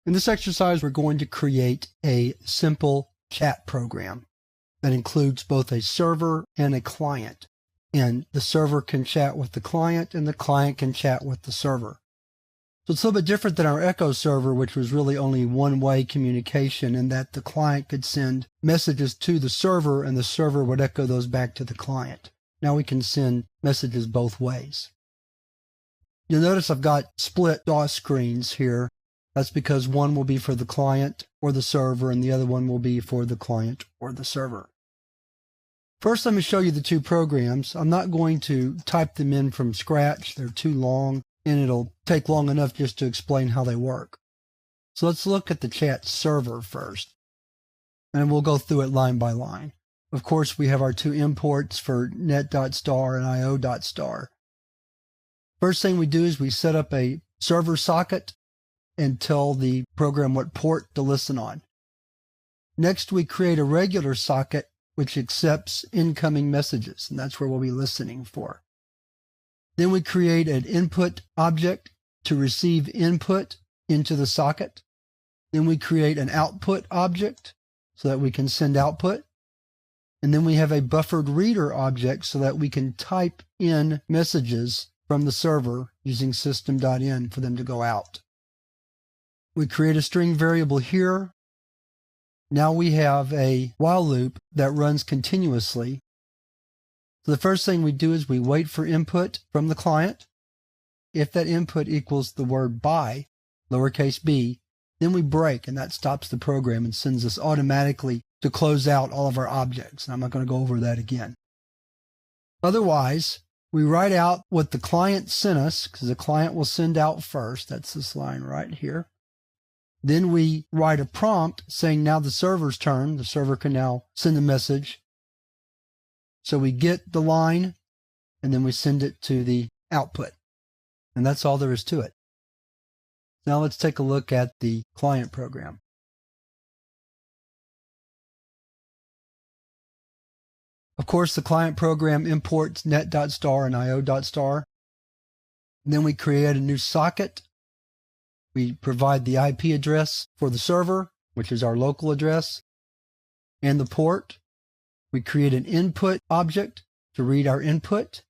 In this exercise, we're going to create a simple chat program that includes both a server and a client. And the server can chat with the client, and the client can chat with the server. So it's a little bit different than our Echo server, which was really only one-way communication, in that the client could send messages to the server, and the server would echo those back to the client. Now we can send messages both ways. You'll notice I've got split DOS screens here. That's because one will be for the client or the server, and the other one will be for the client or the server. First, let me show you the two programs. I'm not going to type them in from scratch. They're too long, and it'll take long enough just to explain how they work. So let's look at the chat server first, and we'll go through it line by line. Of course, we have our two imports for net.star and io.star. First thing we do is we set up a server socket and tell the program what port to listen on. Next, we create a regular socket which accepts incoming messages, and that's where we'll be listening for. Then we create an input object to receive input into the socket. Then we create an output object so that we can send output. And then we have a buffered reader object so that we can type in messages from the server using system.in for them to go out. We create a string variable here. Now we have a while loop that runs continuously. So the first thing we do is we wait for input from the client. If that input equals the word by, lowercase b, then we break, and that stops the program and sends us automatically to close out all of our objects. And I'm not going to go over that again. Otherwise, we write out what the client sent us, because the client will send out first. That's this line right here. Then we write a prompt saying now the server's turn. The server can now send a message. So we get the line, and then we send it to the output. And that's all there is to it. Now let's take a look at the client program. Of course, the client program imports net.star and io.star. Then we create a new socket. We provide the IP address for the server, which is our local address, and the port. We create an input object to read our input.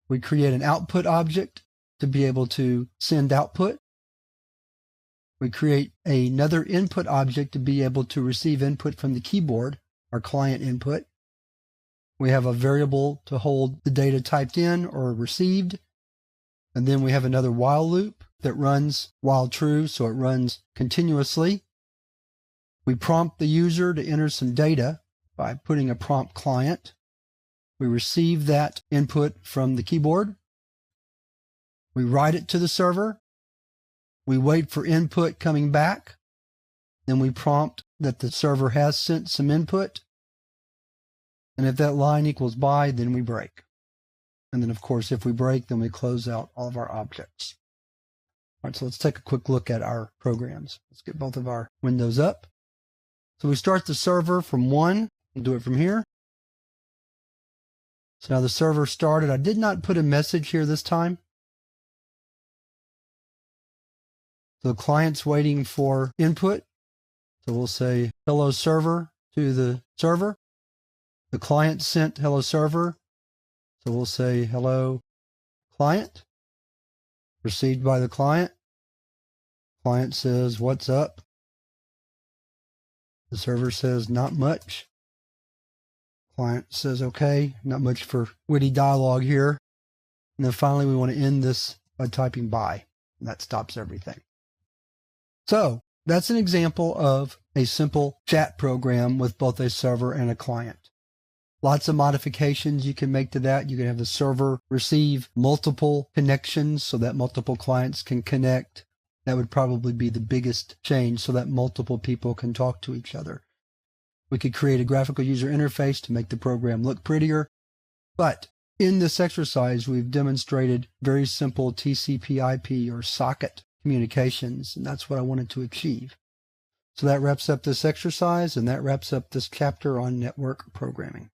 We create an output object to be able to send output. We create another input object to be able to receive input from the keyboard, our client input. We have a variable to hold the data typed in or received. And then we have another while loop that runs while true, so it runs continuously. We prompt the user to enter some data by putting a prompt client. We receive that input from the keyboard. We write it to the server. We wait for input coming back. Then we prompt that the server has sent some input. And if that line equals by, then we break. And then, of course, if we break, then we close out all of our objects. All right, so let's take a quick look at our programs. Let's get both of our windows up. So we start the server from 1. We'll do it from here. So now the server started. I did not put a message here this time. So the client's waiting for input. So we'll say hello server to the server. The client sent hello server. So we'll say hello client. Received by the client. Client says, what's up? The server says, not much. Client says, okay, not much for witty dialogue here. And then finally, we want to end this by typing by. And that stops everything. So that's an example of a simple chat program with both a server and a client. Lots of modifications you can make to that. You can have the server receive multiple connections so that multiple clients can connect. That would probably be the biggest change, so that multiple people can talk to each other. We could create a graphical user interface to make the program look prettier. But in this exercise, we've demonstrated very simple TCP/IP or socket communications, and that's what I wanted to achieve. So that wraps up this exercise, and that wraps up this chapter on network programming.